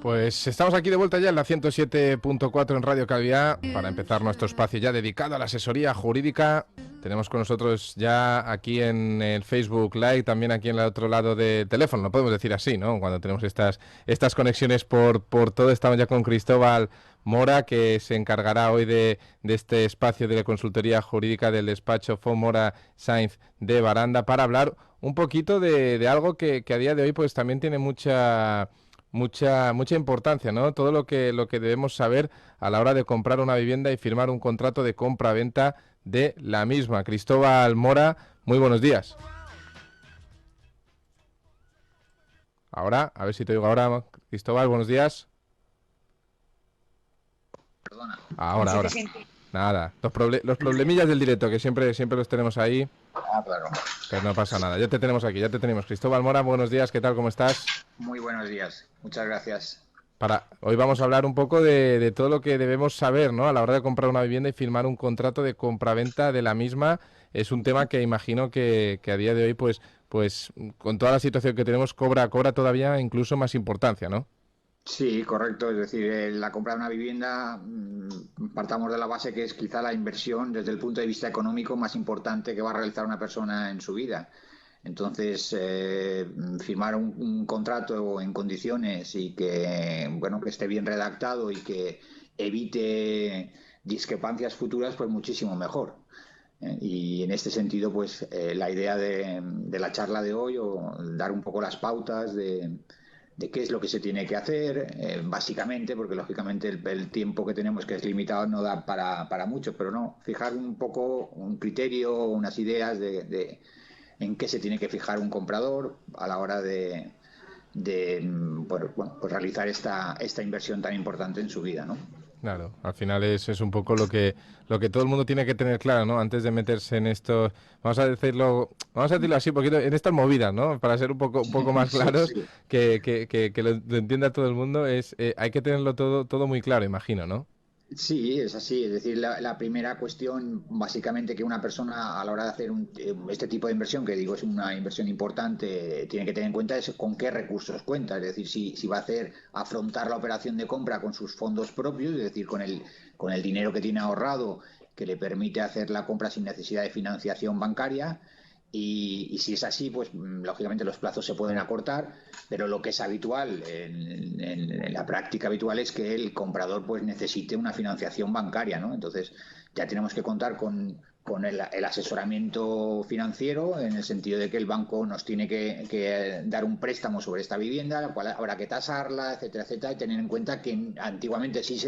Pues estamos aquí de vuelta ya en la 107.4 en Radio Calidad para empezar nuestro espacio ya dedicado a la asesoría jurídica. Tenemos con nosotros ya aquí en el Facebook Live, también aquí en el otro lado del teléfono, lo podemos decir así, ¿no? Cuando tenemos estas conexiones por todo, estamos ya con Cristóbal Mora, que se encargará hoy de este espacio de la consultoría jurídica del despacho Fon Mora Sainz de Baranda, para hablar un poquito de algo que a día de hoy pues también tiene mucha importancia, ¿no? Todo lo que debemos saber a la hora de comprar una vivienda y firmar un contrato de compra-venta de la misma. Cristóbal Mora, muy buenos días. Ahora, a ver si te digo ahora, Cristóbal, buenos días. Perdona. Ahora. Nada, los problemillas del directo, que siempre los tenemos ahí. Ah, claro. Pero no pasa nada, ya te tenemos aquí, ya te tenemos. Cristóbal Mora, buenos días, ¿qué tal, cómo estás? Muy buenos días, muchas gracias. Hoy vamos a hablar un poco de todo lo que debemos saber, ¿no? A la hora de comprar una vivienda y firmar un contrato de compraventa de la misma. Es un tema que imagino que a día de hoy, pues con toda la situación que tenemos, cobra todavía incluso más importancia, ¿no? Sí, correcto. Es decir, la compra de una vivienda, partamos de la base que es quizá la inversión desde el punto de vista económico más importante que va a realizar una persona en su vida. Entonces, firmar un contrato en condiciones y que esté bien redactado y que evite discrepancias futuras, pues muchísimo mejor. Y en este sentido, pues la idea de la charla de hoy, o dar un poco las pautas de qué es lo que se tiene que hacer, básicamente, porque lógicamente el tiempo que tenemos, que es limitado, no da para mucho, pero no, fijar un poco un criterio, unas ideas de en qué se tiene que fijar un comprador a la hora de pues realizar esta inversión tan importante en su vida, ¿no? Claro, al final es un poco lo que todo el mundo tiene que tener claro, ¿no? Antes de meterse en esto, vamos a decirlo así un poquito, en estas movidas, ¿no? Para ser un poco más claros, Sí. que lo entienda todo el mundo, hay que tenerlo todo muy claro, imagino, ¿no? Sí, es así. Es decir, la primera cuestión, básicamente, que una persona a la hora de hacer este tipo de inversión, que digo es una inversión importante, tiene que tener en cuenta es con qué recursos cuenta. Es decir, si va a afrontar la operación de compra con sus fondos propios, es decir, con el dinero que tiene ahorrado, que le permite hacer la compra sin necesidad de financiación bancaria. Y si es así, pues lógicamente los plazos se pueden acortar, pero lo que es habitual en la práctica habitual es que el comprador pues necesite una financiación bancaria, ¿no? Entonces ya tenemos que contar con el asesoramiento financiero, en el sentido de que el banco nos tiene que dar un préstamo sobre esta vivienda, la cual habrá que tasarla, etcétera, etcétera, y tener en cuenta que antiguamente sí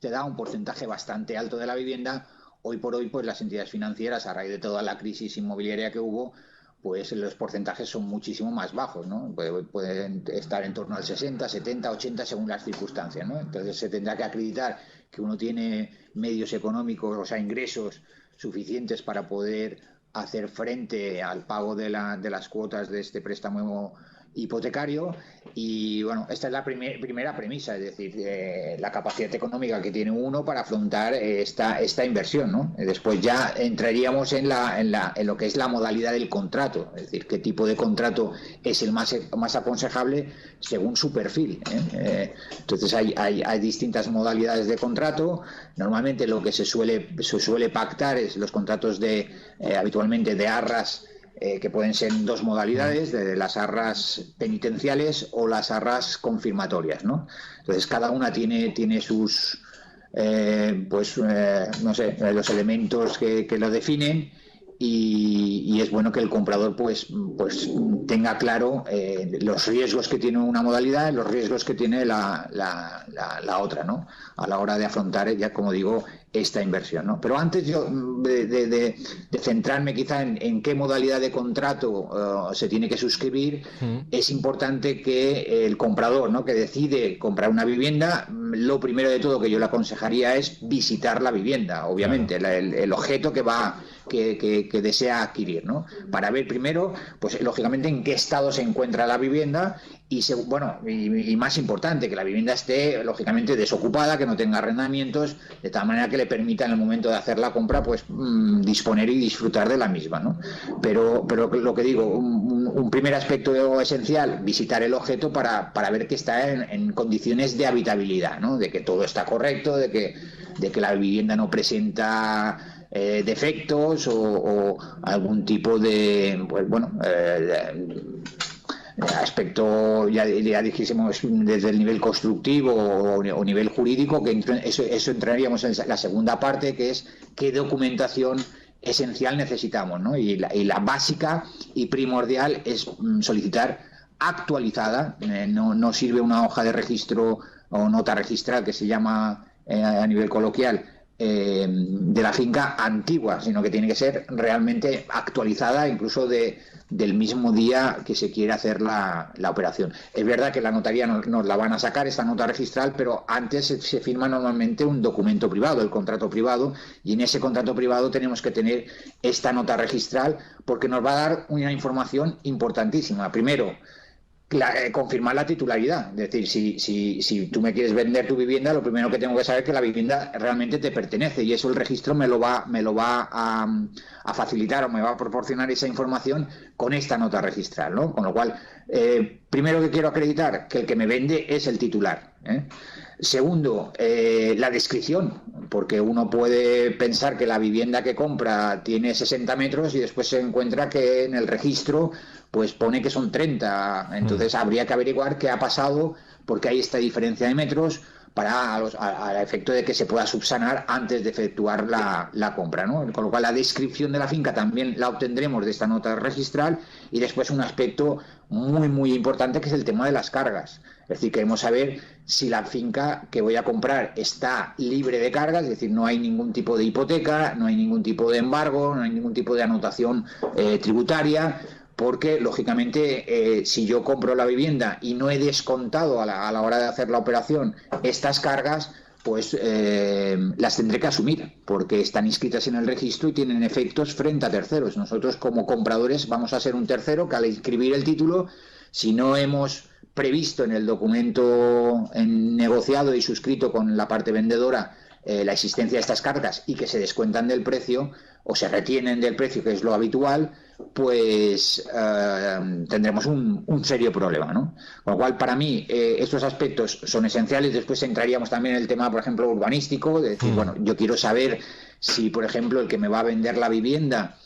te da un porcentaje bastante alto de la vivienda. Hoy por hoy, pues las entidades financieras, a raíz de toda la crisis inmobiliaria que hubo, pues los porcentajes son muchísimo más bajos, ¿no? Pueden estar en torno al 60, 70, 80 según las circunstancias, ¿no? Entonces se tendrá que acreditar que uno tiene medios económicos, o sea, ingresos suficientes para poder hacer frente al pago de las cuotas de este préstamo hipotecario. Y bueno, esta es la primera premisa, es decir, la capacidad económica que tiene uno para afrontar esta inversión, ¿no? Después ya entraríamos en lo que es la modalidad del contrato, es decir, qué tipo de contrato es el más aconsejable según su perfil, ¿eh? Entonces hay distintas modalidades de contrato. Normalmente lo que se suele pactar es los contratos habitualmente de arras, que pueden ser dos modalidades, de las arras penitenciales o las arras confirmatorias, ¿no? Entonces cada una tiene sus no sé, los elementos que lo definen, y es bueno que el comprador pues tenga claro los riesgos que tiene una modalidad, los riesgos que tiene la otra, ¿no? A la hora de afrontar, ya como digo, esta inversión, ¿no? Pero antes yo de centrarme quizá en qué modalidad de contrato se tiene que suscribir, es importante que el comprador, ¿no?, que decide comprar una vivienda, lo primero de todo que yo le aconsejaría es visitar la vivienda, obviamente, claro, el objeto que desea adquirir, ¿no? Para ver primero, pues lógicamente, en qué estado se encuentra la vivienda, y más importante, que la vivienda esté lógicamente desocupada, que no tenga arrendamientos, de tal manera que le permita en el momento de hacer la compra pues disponer y disfrutar de la misma, ¿no? Pero lo que digo, un primer aspecto esencial, visitar el objeto para ver que está en condiciones de habitabilidad, ¿no? De que todo está correcto, de que la vivienda no presenta defectos o algún tipo de, pues bueno, aspecto, ya dijésemos, desde el nivel constructivo o nivel jurídico, que eso entraríamos en la segunda parte, que es qué documentación esencial necesitamos, ¿no? Y la básica y primordial es solicitar actualizada, no sirve una hoja de registro o nota registral, que se llama a nivel coloquial, de la finca antigua, sino que tiene que ser realmente actualizada, incluso del mismo día que se quiere hacer la operación. Es verdad que la notaría nos la van a sacar, esta nota registral, pero antes se firma normalmente un documento privado, el contrato privado, y en ese contrato privado tenemos que tener esta nota registral, porque nos va a dar una información importantísima. Primero, confirmar la titularidad. Es decir, si tú me quieres vender tu vivienda, lo primero que tengo que saber es que la vivienda realmente te pertenece, y eso el registro me lo va a facilitar, o me va a proporcionar esa información con esta nota registral, ¿no? Con lo cual, primero que quiero acreditar que el que me vende es el titular, ¿eh? Segundo, la descripción, porque uno puede pensar que la vivienda que compra tiene 60 metros y después se encuentra que en el registro pues pone que son 30. Entonces habría que averiguar qué ha pasado, porque hay esta diferencia de metros, al efecto de que se pueda subsanar antes de efectuar la compra, ¿no? Con lo cual la descripción de la finca también la obtendremos de esta nota registral, y después un aspecto muy muy importante, que es el tema de las cargas. Es decir, queremos saber si la finca que voy a comprar está libre de cargas, es decir, no hay ningún tipo de hipoteca, no hay ningún tipo de embargo, no hay ningún tipo de anotación tributaria, porque lógicamente si yo compro la vivienda y no he descontado a la hora de hacer la operación estas cargas, pues las tendré que asumir, porque están inscritas en el registro y tienen efectos frente a terceros. Nosotros, como compradores, vamos a ser un tercero que, al inscribir el título, si no hemos previsto en el documento negociado y suscrito con la parte vendedora la existencia de estas cargas, y que se descuentan del precio o se retienen del precio, que es lo habitual, pues tendremos un serio problema, ¿no? Con lo cual, para mí, estos aspectos son esenciales. Después entraríamos también en el tema, por ejemplo, urbanístico, de decir, bueno, yo quiero saber si, por ejemplo, el que me va a vender la vivienda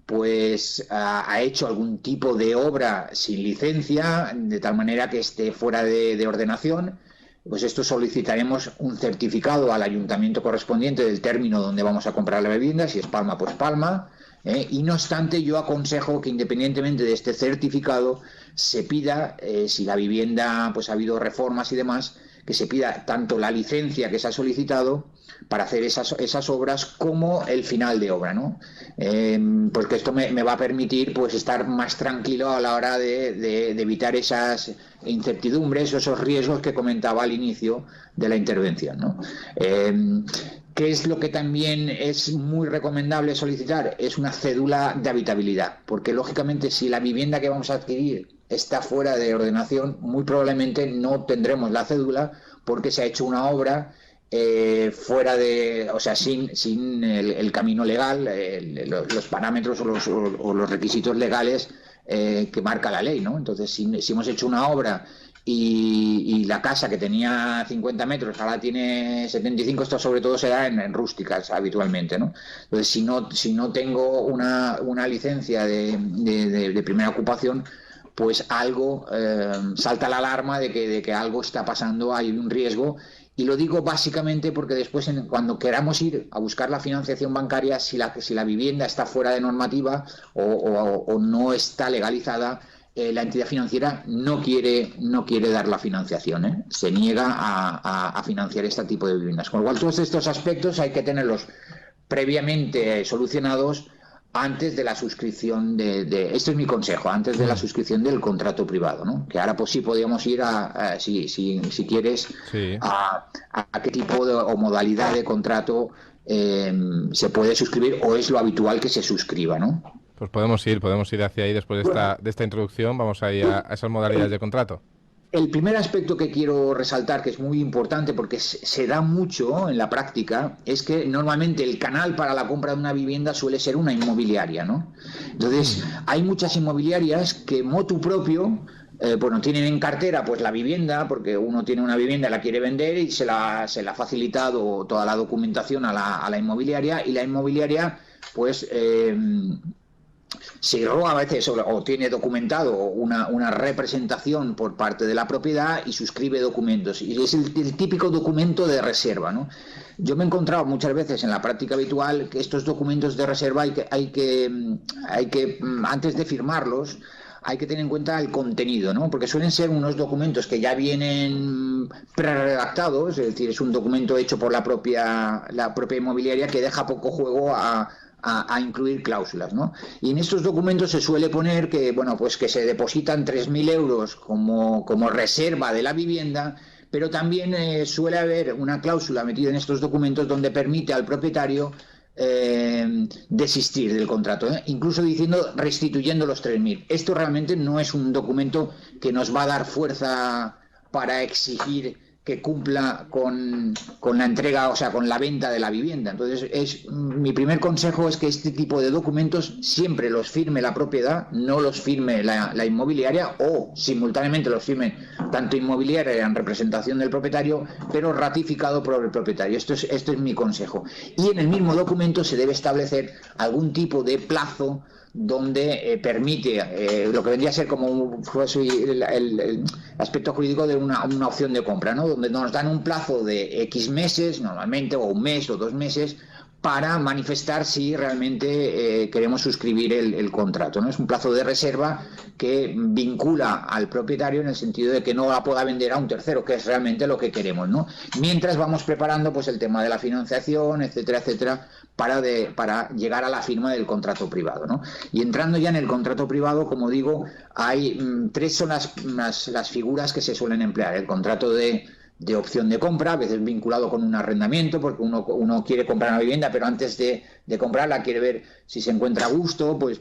pues ha hecho algún tipo de obra sin licencia, de tal manera que esté fuera de ordenación. Pues esto solicitaremos un certificado al ayuntamiento correspondiente del término donde vamos a comprar la vivienda. Si es Palma, pues Palma. Y no obstante, yo aconsejo que, independientemente de este certificado, se pida, si la vivienda pues ha habido reformas y demás, que se pida tanto la licencia que se ha solicitado para hacer esas obras, como el final de obra, ¿no? Porque esto me va a permitir pues estar más tranquilo a la hora de evitar esas incertidumbres o esos riesgos que comentaba al inicio de la intervención, ¿no? ¿Qué es lo que también es muy recomendable solicitar? Es una cédula de habitabilidad, porque lógicamente, si la vivienda que vamos a adquirir está fuera de ordenación, muy probablemente no tendremos la cédula, porque se ha hecho una obra fuera de, o sea, sin el camino legal, los parámetros o los requisitos legales que marca la ley, ¿no? Entonces, si hemos hecho una obra y la casa, que tenía 50 metros, ahora tiene 75, esto sobre todo se da en rústicas habitualmente, ¿no? Entonces, si no tengo una licencia de primera ocupación, pues algo salta la alarma de que algo está pasando, hay un riesgo. Y lo digo básicamente porque después, cuando queramos ir a buscar la financiación bancaria, si la vivienda está fuera de normativa o no está legalizada, la entidad financiera no quiere dar la financiación, ¿eh? Se niega a financiar este tipo de viviendas. Con lo cual, todos estos aspectos hay que tenerlos previamente solucionados antes de la suscripción esto es mi consejo, antes de la suscripción del contrato privado, ¿no? Que ahora pues sí podríamos ir si quieres, sí, a qué tipo o modalidad de contrato se puede suscribir, o es lo habitual que se suscriba, ¿no? Pues podemos ir hacia ahí después de esta introducción. Vamos a ir a esas modalidades de contrato. El primer aspecto que quiero resaltar, que es muy importante porque se da mucho en la práctica, es que normalmente el canal para la compra de una vivienda suele ser una inmobiliaria, ¿no? Entonces, hay muchas inmobiliarias que motu propio, bueno, tienen en cartera pues la vivienda, porque uno tiene una vivienda y la quiere vender y se la ha facilitado toda la documentación a la inmobiliaria, y la inmobiliaria pues se roba a veces o tiene documentado una representación por parte de la propiedad y suscribe documentos. Y es el típico documento de reserva, ¿no? Yo me he encontrado muchas veces en la práctica habitual que estos documentos de reserva hay que antes de firmarlos, hay que tener en cuenta el contenido, ¿no? Porque suelen ser unos documentos que ya vienen preredactados, es decir, es un documento hecho por la propia inmobiliaria que deja poco juego a incluir cláusulas, ¿no? Y en estos documentos se suele poner que, bueno, pues que se depositan 3.000 euros como reserva de la vivienda, pero también suele haber una cláusula metida en estos documentos donde permite al propietario desistir del contrato, incluso diciendo restituyendo los 3.000. Esto realmente no es un documento que nos va a dar fuerza para exigir que cumpla con la entrega, o sea, con la venta de la vivienda. Entonces, mi primer consejo es que este tipo de documentos siempre los firme la propiedad, no los firme la inmobiliaria, o simultáneamente los firme tanto inmobiliaria en representación del propietario, pero ratificado por el propietario. Esto es mi consejo. Y en el mismo documento se debe establecer algún tipo de plazo donde permite lo que vendría a ser como el aspecto jurídico de una opción de compra, ¿no? Donde nos dan un plazo de X meses, normalmente, o un mes o 2 meses, para manifestar si realmente queremos suscribir el contrato, ¿no? Es un plazo de reserva que vincula al propietario en el sentido de que no la pueda vender a un tercero, que es realmente lo que queremos, ¿no? Mientras vamos preparando pues el tema de la financiación, etcétera, etcétera, para llegar a la firma del contrato privado, ¿no? Y entrando ya en el contrato privado, como digo, hay 3 son las figuras que se suelen emplear. El contrato de opción de compra, a veces vinculado con un arrendamiento, porque uno quiere comprar una vivienda, pero antes de comprarla quiere ver si se encuentra a gusto, pues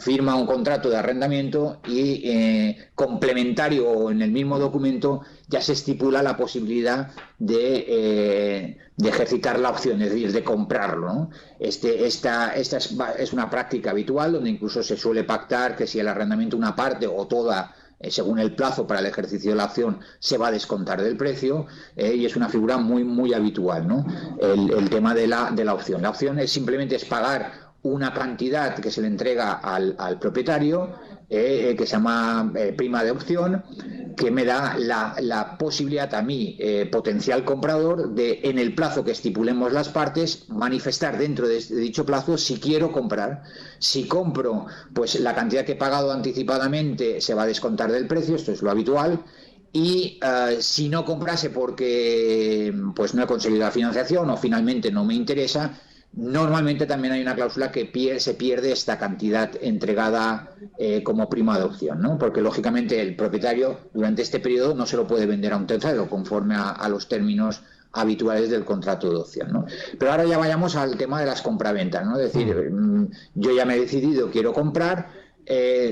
firma un contrato de arrendamiento y complementario o en el mismo documento ya se estipula la posibilidad de ejercitar la opción, es decir, de comprarlo, ¿no? Esta es una práctica habitual donde incluso se suele pactar que si el arrendamiento una parte o toda, según el plazo para el ejercicio de la opción, se va a descontar del precio, y es una figura muy, muy habitual, ¿no? El tema de la opción. La opción es pagar una cantidad que se le entrega al propietario, que se llama prima de opción, que me da la posibilidad a mí, potencial comprador, de, en el plazo que estipulemos las partes, manifestar dentro de dicho plazo si quiero comprar. Si compro, pues la cantidad que he pagado anticipadamente se va a descontar del precio, esto es lo habitual. Y si no comprase porque pues no he conseguido la financiación o finalmente no me interesa, normalmente también hay una cláusula que se pierde esta cantidad entregada como prima de opción, ¿no? Porque lógicamente el propietario durante este periodo no se lo puede vender a un tercero conforme a los términos habituales del contrato de opción, ¿no? Pero ahora ya vayamos al tema de las compraventas, ¿no? Es decir, yo ya me he decidido, quiero comprar.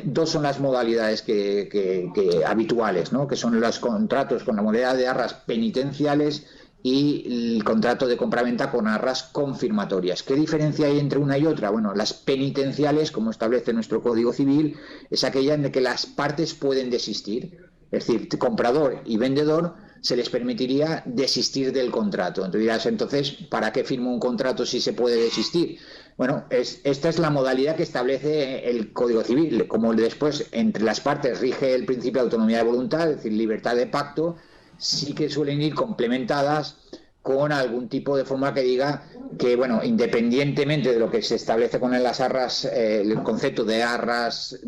2 son las modalidades que habituales, ¿no? Que son los contratos con la modalidad de arras penitenciales y el contrato de compraventa con arras confirmatorias. ¿Qué diferencia hay entre una y otra? Bueno, las penitenciales, como establece nuestro Código Civil, es aquella en la que las partes pueden desistir. Es decir, comprador y vendedor se les permitiría desistir del contrato. Entonces dirás, entonces, ¿para qué firmo un contrato si se puede desistir? Bueno, esta es la modalidad que establece el Código Civil. Como después entre las partes rige el principio de autonomía de voluntad, es decir, libertad de pacto, sí que suelen ir complementadas con algún tipo de forma que diga que, bueno, independientemente de lo que se establece con las arras, el concepto de arras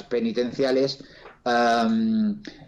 penitenciales,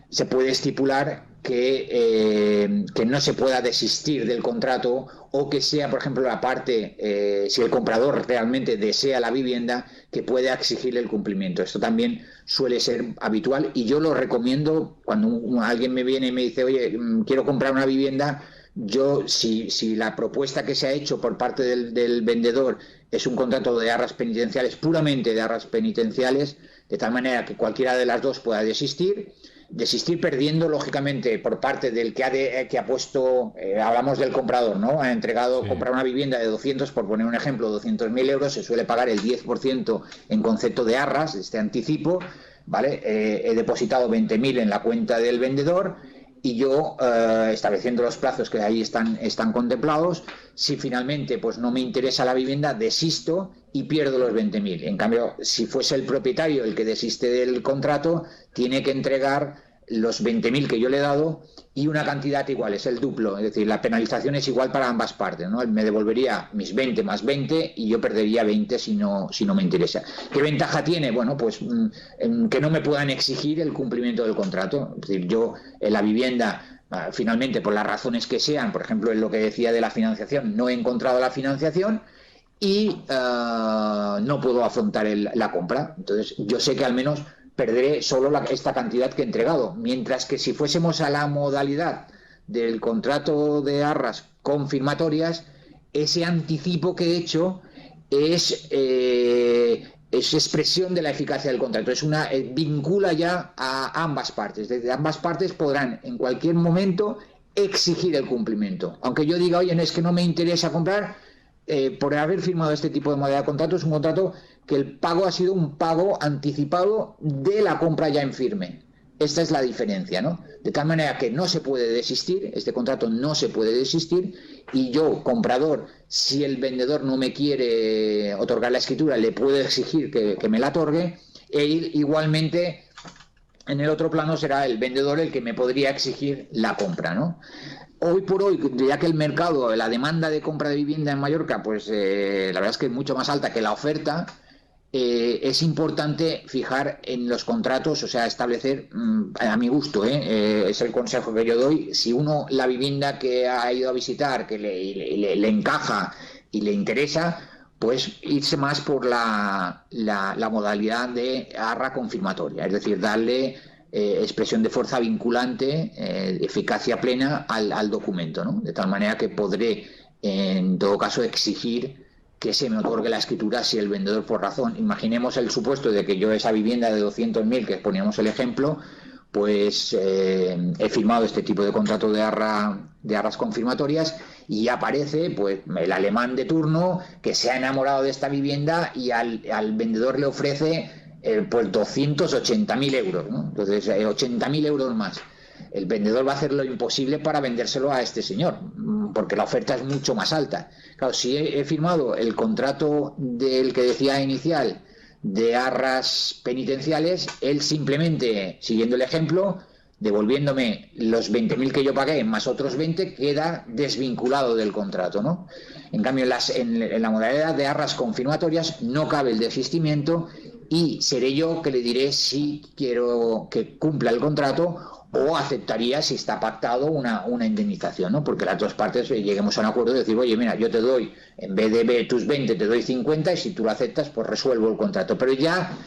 se puede estipular que no se pueda desistir del contrato, o que sea, por ejemplo, la parte, si el comprador realmente desea la vivienda, que pueda exigirle el cumplimiento. Esto también suele ser habitual y yo lo recomiendo cuando alguien me viene y me dice, oye, quiero comprar una vivienda. Yo, si la propuesta que se ha hecho por parte del vendedor es un contrato de arras penitenciales, puramente de arras penitenciales, de tal manera que cualquiera de las dos pueda desistir, desistir perdiendo, lógicamente, por parte del que ha puesto, hablamos del comprador, ¿no? Ha entregado, comprar una vivienda de 200, por poner un ejemplo, 200.000 euros, se suele pagar el 10% en concepto de arras, este anticipo, ¿vale? He depositado 20.000 en la cuenta del vendedor y yo, estableciendo los plazos que ahí están contemplados, si finalmente pues no me interesa la vivienda, desisto y pierdo los 20.000. En cambio, si fuese el propietario el que desiste del contrato, tiene que entregar los 20.000 que yo le he dado y una cantidad igual, es el duplo, es decir, la penalización es igual para ambas partes, ¿no? Él me devolvería mis 20 más 20 y yo perdería 20 si no me interesa. ¿Qué ventaja tiene? Bueno, pues que no me puedan exigir el cumplimiento del contrato. Es decir, yo en la vivienda, finalmente, por las razones que sean, por ejemplo, en lo que decía de la financiación, no he encontrado la financiación y no puedo afrontar la compra. Entonces, yo sé que al menos perderé solo esta cantidad que he entregado, mientras que si fuésemos a la modalidad del contrato de arras confirmatorias, ese anticipo que he hecho es expresión de la eficacia del contrato, vincula ya a ambas partes. Desde ambas partes podrán en cualquier momento exigir el cumplimiento, aunque yo diga, oye, es que no me interesa comprar. Por haber firmado este tipo de modalidad de contrato, es un contrato que el pago ha sido un pago anticipado de la compra ya en firme. Esta es la diferencia, ¿no? De tal manera que no se puede desistir, este contrato no se puede desistir, y yo, comprador, si el vendedor no me quiere otorgar la escritura, le puedo exigir que me la otorgue, e igualmente en el otro plano será el vendedor el que me podría exigir la compra, ¿no? Hoy por hoy, ya que el mercado, la demanda de compra de vivienda en Mallorca, pues la verdad es que es mucho más alta que la oferta, es importante fijar en los contratos, o sea, establecer, a mi gusto, es el consejo que yo doy, si uno la vivienda que ha ido a visitar, que le encaja y le interesa, pues irse más por la modalidad de arra confirmatoria, es decir, darle expresión de fuerza vinculante, eficacia plena al documento, ¿no? De tal manera que podré, en todo caso, exigir que se me otorgue la escritura si el vendedor, por razón, imaginemos el supuesto de que yo esa vivienda de 200.000, que poníamos el ejemplo, pues he firmado este tipo de contrato de arras confirmatorias y aparece pues el alemán de turno que se ha enamorado de esta vivienda y al vendedor le ofrece pues 280.000 euros, ¿no? Entonces 80.000 euros más. El vendedor va a hacer lo imposible para vendérselo a este señor, porque la oferta es mucho más alta. Claro, si he firmado el contrato del que decía inicial de arras penitenciales, él simplemente, siguiendo el ejemplo, devolviéndome los 20.000 que yo pagué más otros 20, queda desvinculado del contrato, ¿no? En cambio, en la modalidad de arras confirmatorias no cabe el desistimiento y seré yo que le diré si quiero que cumpla el contrato o aceptaría, si está pactado, una indemnización, ¿no? Porque las dos partes lleguemos a un acuerdo de decir, oye, mira, yo te doy, en vez de tus 20, te doy 50 y si tú lo aceptas, pues resuelvo el contrato. Pero ya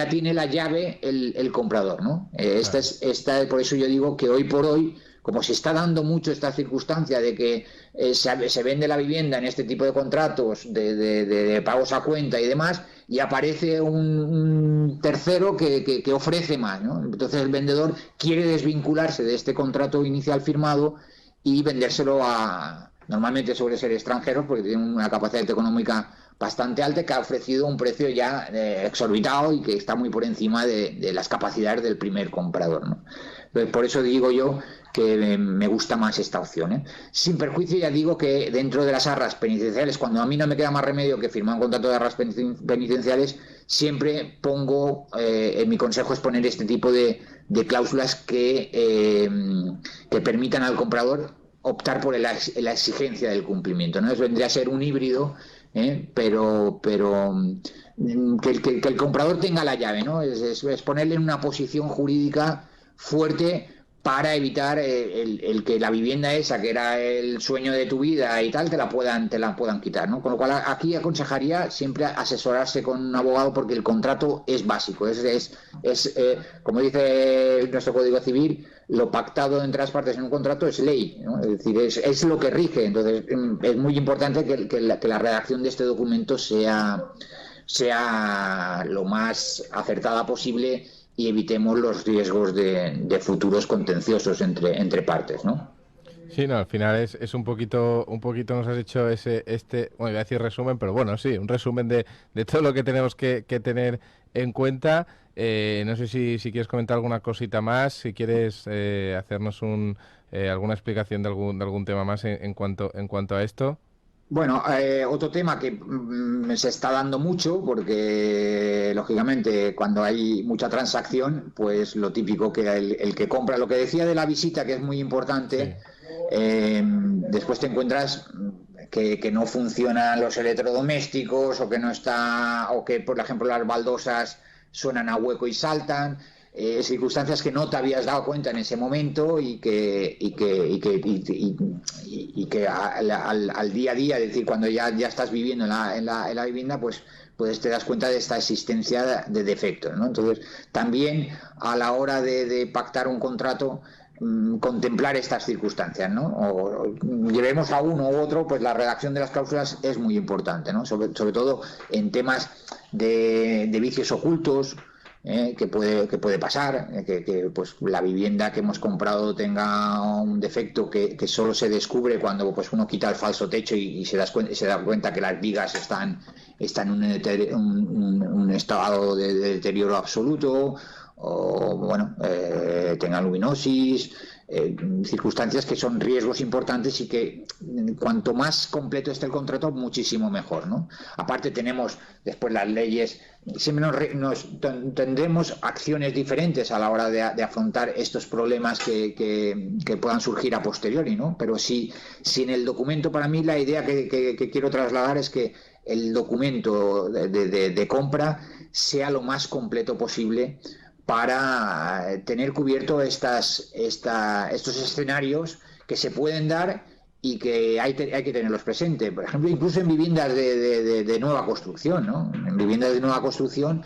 tiene la llave el comprador, ¿no? Por eso yo digo que hoy por hoy, como se está dando mucho esta circunstancia de que se vende la vivienda en este tipo de contratos de pagos a cuenta y demás, y aparece un tercero que ofrece más, ¿no? Entonces el vendedor quiere desvincularse de este contrato inicial firmado y vendérselo normalmente suele ser extranjeros porque tienen una capacidad económica bastante alta, que ha ofrecido un precio ya exorbitado y que está muy por encima de las capacidades del primer comprador, ¿no? Entonces, por eso digo yo que me gusta más esta opción, ¿eh? Sin perjuicio, ya digo que dentro de las arras penitenciales, cuando a mí no me queda más remedio que firmar un contrato de arras penitenciales, siempre pongo, en mi consejo es poner este tipo de cláusulas que permitan al comprador optar por la exigencia del cumplimiento, ¿no? Eso vendría a ser un híbrido, pero que el comprador tenga la llave, ¿no? Es ponerle en una posición jurídica fuerte para evitar el que la vivienda esa, que era el sueño de tu vida y tal, te la puedan quitar, ¿no? Con lo cual aquí aconsejaría siempre asesorarse con un abogado, porque el contrato es básico, como dice nuestro Código Civil, lo pactado entre las partes en un contrato es ley, ¿no? Es decir, es lo que rige. Entonces es muy importante que la redacción de este documento sea lo más acertada posible y evitemos los riesgos de futuros contenciosos entre partes, ¿no? Sí, no, al final es un poquito nos has hecho bueno, iba a decir resumen, pero bueno, sí, un resumen de todo lo que tenemos que tener en cuenta. No sé si quieres comentar alguna cosita más, si quieres hacernos alguna explicación de algún tema más en cuanto a esto. Bueno, otro tema que se está dando mucho, porque lógicamente cuando hay mucha transacción, pues lo típico que el que compra, lo que decía de la visita, que es muy Sí, importante, después te encuentras que no funcionan los electrodomésticos o que no está, o que por ejemplo las baldosas suenan a hueco y saltan. Circunstancias que no te habías dado cuenta en ese momento y que al día a día, es decir, cuando ya estás viviendo en la vivienda, pues te das cuenta de esta existencia de defectos, ¿no? Entonces, también a la hora de pactar un contrato, contemplar estas circunstancias, ¿no? O llevemos a uno u otro, pues la redacción de las cláusulas es muy importante, ¿no? Sobre todo en temas de vicios ocultos, que puede pasar, pues la vivienda que hemos comprado tenga un defecto que solo se descubre cuando pues uno quita el falso techo y se da cuenta que las vigas están en un estado de deterioro absoluto, o bueno, tengan luminosis, circunstancias que son riesgos importantes y que cuanto más completo esté el contrato, muchísimo mejor, ¿no? Aparte tenemos después las leyes, siempre tendremos acciones diferentes a la hora de afrontar estos problemas que puedan surgir a posteriori, ¿no? Pero si en el documento, para mí la idea que quiero trasladar es que el documento de compra sea lo más completo posible para tener cubierto estos escenarios que se pueden dar y que hay que tenerlos presentes. Por ejemplo, incluso en viviendas de nueva construcción, ¿no? En viviendas de nueva construcción,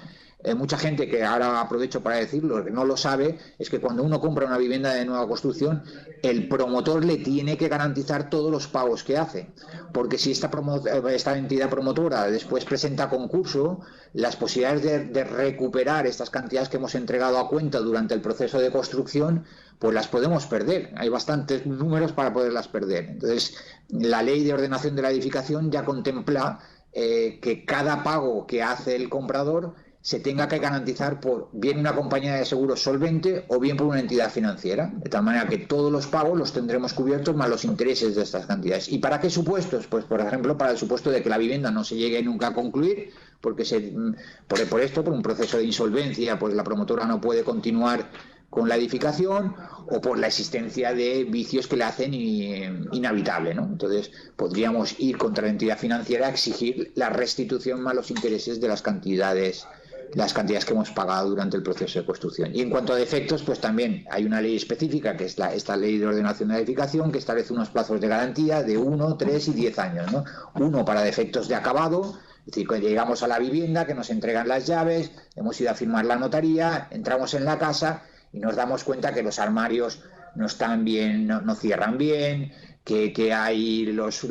mucha gente, que ahora aprovecho para decirlo, que no lo sabe, es que cuando uno compra una vivienda de nueva construcción, el promotor le tiene que garantizar todos los pagos que hace, porque si esta entidad promotora después presenta concurso, las posibilidades de recuperar estas cantidades que hemos entregado a cuenta durante el proceso de construcción, pues las podemos perder. Hay bastantes números para poderlas perder. Entonces, la ley de ordenación de la edificación ya contempla que cada pago que hace el comprador se tenga que garantizar por bien una compañía de seguros solvente o bien por una entidad financiera, de tal manera que todos los pagos los tendremos cubiertos más los intereses de estas cantidades. ¿Y para qué supuestos? Pues, por ejemplo, para el supuesto de que la vivienda no se llegue nunca a concluir, porque por un proceso de insolvencia, pues la promotora no puede continuar con la edificación, o por la existencia de vicios que la hacen inhabitable, ¿no? Entonces podríamos ir contra la entidad financiera a exigir la restitución más los intereses de las cantidades que hemos pagado durante el proceso de construcción. Y en cuanto a defectos, pues también hay una ley específica, que es esta ley de ordenación de la edificación, que establece unos plazos de garantía de 1, 3 y 10 años, ¿no? Uno para defectos de acabado, es decir, cuando llegamos a la vivienda, que nos entregan las llaves, hemos ido a firmar la notaría, entramos en la casa y nos damos cuenta que los armarios no están bien, no cierran bien, que hay los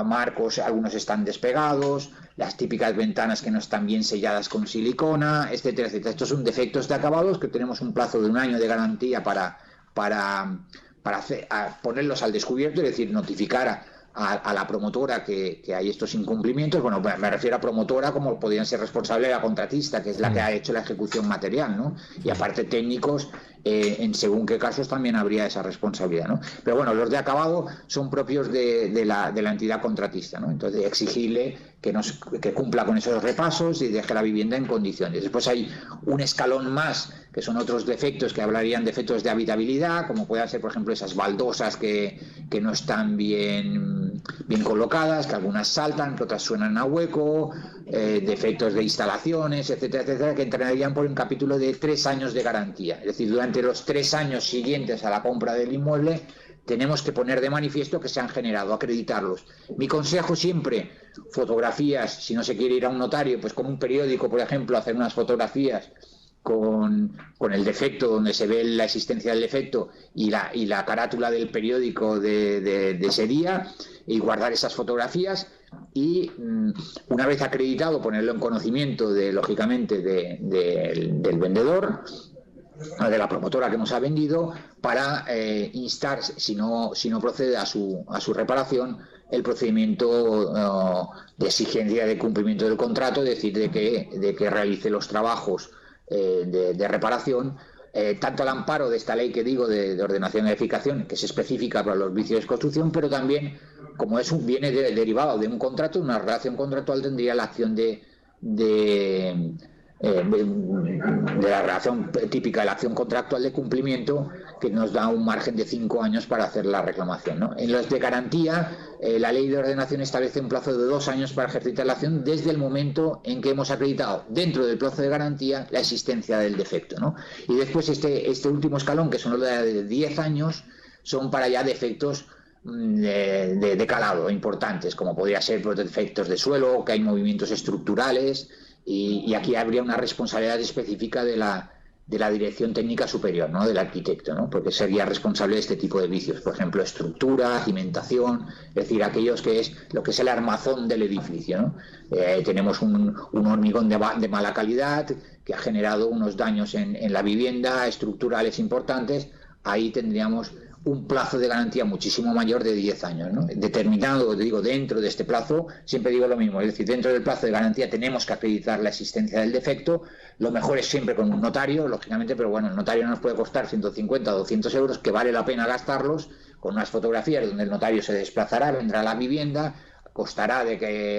marcos, algunos están despegados, las típicas ventanas que no están bien selladas con silicona, etcétera, etcétera. Estos son defectos de acabados que tenemos un plazo de 1 año de garantía para ponerlos al descubierto, es decir, notificar a la promotora que hay estos incumplimientos. Bueno, me refiero a promotora como podrían ser responsable de la contratista, que es la que ha hecho la ejecución material, ¿no? Y aparte técnicos, en según qué casos también habría esa responsabilidad, ¿no? Pero bueno, los de acabado son propios de la entidad contratista, ¿no? Entonces, exigirle que cumpla con esos repasos y deje la vivienda en condiciones. Después hay un escalón más, que son otros defectos que hablarían de defectos de habitabilidad, como puedan ser, por ejemplo, esas baldosas que no están bien colocadas, que algunas saltan, que otras suenan a hueco, defectos de instalaciones, etcétera, etcétera, que entrarían por un capítulo de 3 años de garantía. Es decir, durante los 3 años siguientes a la compra del inmueble, tenemos que poner de manifiesto que se han generado, acreditarlos. Mi consejo siempre, fotografías, si no se quiere ir a un notario, pues con un periódico, por ejemplo, hacer unas fotografías con el defecto, donde se ve la existencia del defecto y la carátula del periódico de ese día, y guardar esas fotografías, y una vez acreditado ponerlo en conocimiento lógicamente del vendedor, de la promotora que nos ha vendido, para instar, si no procede a su reparación, el procedimiento de exigencia de cumplimiento del contrato, es decir, de que realice los trabajos de reparación, tanto al amparo de esta ley que digo de ordenación y edificación, que es específica para los vicios de construcción, pero también, como viene derivado de un contrato, una relación contractual, tendría la acción de la relación típica de la acción contractual de cumplimiento, que nos da un margen de 5 años para hacer la reclamación, ¿no? En los de garantía, la ley de ordenación establece un plazo de 2 años para ejercitar la acción desde el momento en que hemos acreditado dentro del plazo de garantía la existencia del defecto, ¿no? Y después este último escalón, que son los de 10 años, son para ya defectos de calado importantes, como podría ser defectos de suelo, que hay movimientos estructurales, y aquí habría una responsabilidad específica de la dirección técnica superior, ¿no? Del arquitecto, ¿no? Porque sería responsable de este tipo de vicios, por ejemplo, estructura, cimentación, es decir, aquellos que es lo que es el armazón del edificio, ¿no? Tenemos un hormigón de mala calidad que ha generado unos daños en la vivienda, estructurales importantes. Ahí tendríamos un plazo de garantía muchísimo mayor de 10 años, ¿no? Determinado, digo, dentro de este plazo, siempre digo lo mismo, es decir, dentro del plazo de garantía tenemos que acreditar la existencia del defecto. Lo mejor es siempre con un notario, lógicamente, pero bueno, el notario nos puede costar 150 o 200 euros, que vale la pena gastarlos, con unas fotografías donde el notario se desplazará, vendrá a la vivienda,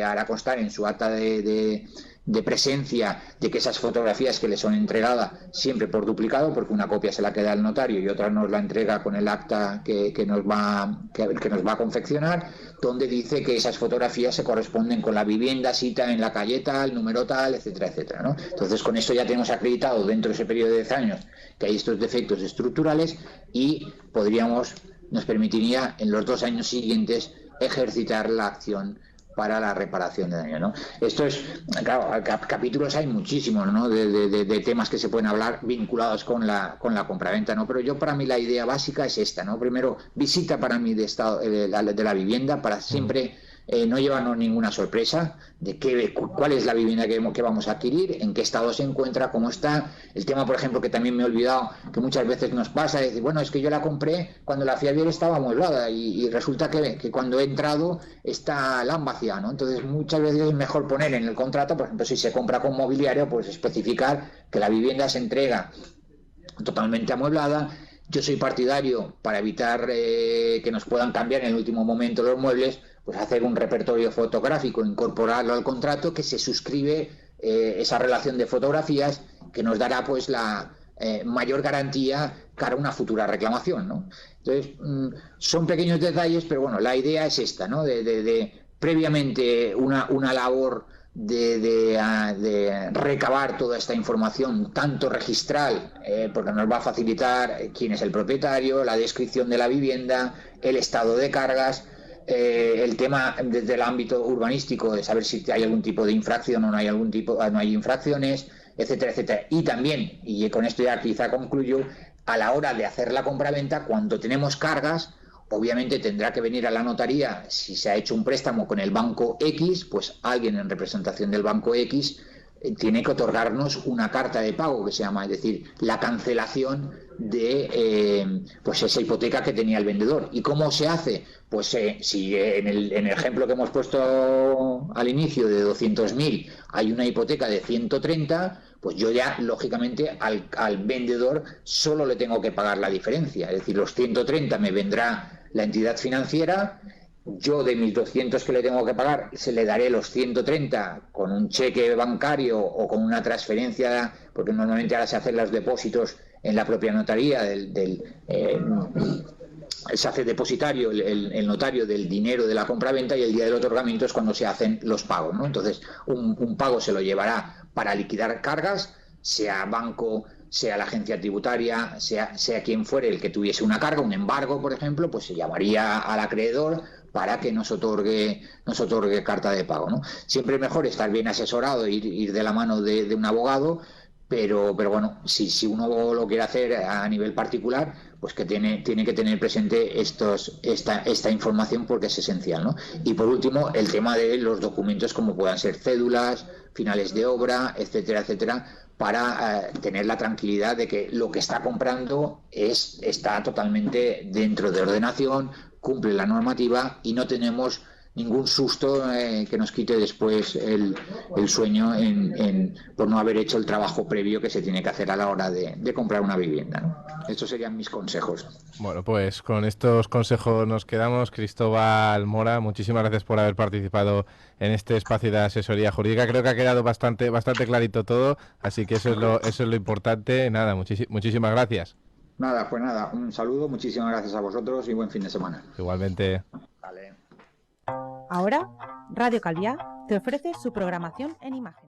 hará constar en su acta de presencia de que esas fotografías que le son entregadas siempre por duplicado, porque una copia se la queda al notario y otra nos la entrega con el acta que nos va a confeccionar, donde dice que esas fotografías se corresponden con la vivienda, cita en la calle tal, número tal, etcétera, etcétera, ¿no? Entonces, con esto ya tenemos acreditado dentro de ese periodo de 10 años que hay estos defectos estructurales, y nos permitiría en los 2 años siguientes ejercitar la acción para la reparación de daño, ¿no? Esto es, claro, capítulos hay muchísimos, ¿no? De temas que se pueden hablar vinculados con la compraventa, ¿no? Pero para mí la idea básica es esta, ¿no? Primero, visita para mí de la vivienda, para siempre no llevarnos ninguna sorpresa de cuál es la vivienda que vamos a adquirir, en qué estado se encuentra, cómo está. El tema, por ejemplo, que también me he olvidado, que muchas veces nos pasa, es decir, bueno, es que yo la compré cuando la fui a ver estaba amueblada, y resulta que cuando he entrado la han vaciado, ¿no? Entonces, muchas veces es mejor poner en el contrato, por ejemplo, si se compra con mobiliario, pues especificar que la vivienda se entrega totalmente amueblada. Yo soy partidario, para evitar que nos puedan cambiar en el último momento los muebles, pues hacer un repertorio fotográfico, incorporarlo al contrato, que se suscribe esa relación de fotografías, que nos dará pues la mayor garantía cara a una futura reclamación, ¿no? Entonces, son pequeños detalles, pero bueno, la idea es esta, ¿no? De previamente una labor de recabar toda esta información, tanto registral, porque nos va a facilitar quién es el propietario, la descripción de la vivienda, el estado de cargas, el tema desde el ámbito urbanístico, de saber si hay algún tipo de infracción o no hay infracciones, etcétera, etcétera. Y también, y con esto ya quizá concluyo, a la hora de hacer la compraventa, cuando tenemos cargas, obviamente tendrá que venir a la notaría. Si se ha hecho un préstamo con el banco X, pues alguien en representación del banco X tiene que otorgarnos una carta de pago, que se llama, es decir, la cancelación de pues esa hipoteca que tenía el vendedor. ¿Y cómo se hace? Pues si en el ejemplo que hemos puesto al inicio de 200.000 hay una hipoteca de 130, pues yo ya, lógicamente, al vendedor solo le tengo que pagar la diferencia. Es decir, los 130 me vendrá la entidad financiera, yo de mis 200 que le tengo que pagar, se le daré los 130 con un cheque bancario o con una transferencia, porque normalmente ahora se hacen los depósitos en la propia notaría, se hace depositario el notario del dinero de la compraventa, y el día del otorgamiento es cuando se hacen los pagos, ¿no? Entonces, un pago se lo llevará para liquidar cargas, sea banco, sea la agencia tributaria, sea quien fuere el que tuviese una carga, un embargo, por ejemplo, pues se llamaría al acreedor para que nos otorgue carta de pago, ¿no? Siempre es mejor estar bien asesorado, ir de la mano de un abogado, pero bueno, si uno lo quiere hacer a nivel particular, pues que tiene que tener presente esta información, porque es esencial, ¿no? Y por último, el tema de los documentos, como puedan ser cédulas, finales de obra, etcétera, etcétera, para tener la tranquilidad de que lo que está comprando está totalmente dentro de ordenación, cumple la normativa y no tenemos ningún susto que nos quite después el sueño por no haber hecho el trabajo previo que se tiene que hacer a la hora de comprar una vivienda, ¿no? Estos serían mis consejos. Bueno, pues con estos consejos nos quedamos. Cristóbal Mora, muchísimas gracias por haber participado en este espacio de asesoría jurídica. Creo que ha quedado bastante clarito todo, así que eso es lo importante. Nada, muchísimas gracias. Nada, pues nada, un saludo, muchísimas gracias a vosotros y buen fin de semana. Igualmente. Vale. Ahora, Radio Calviá te ofrece su programación en imagen.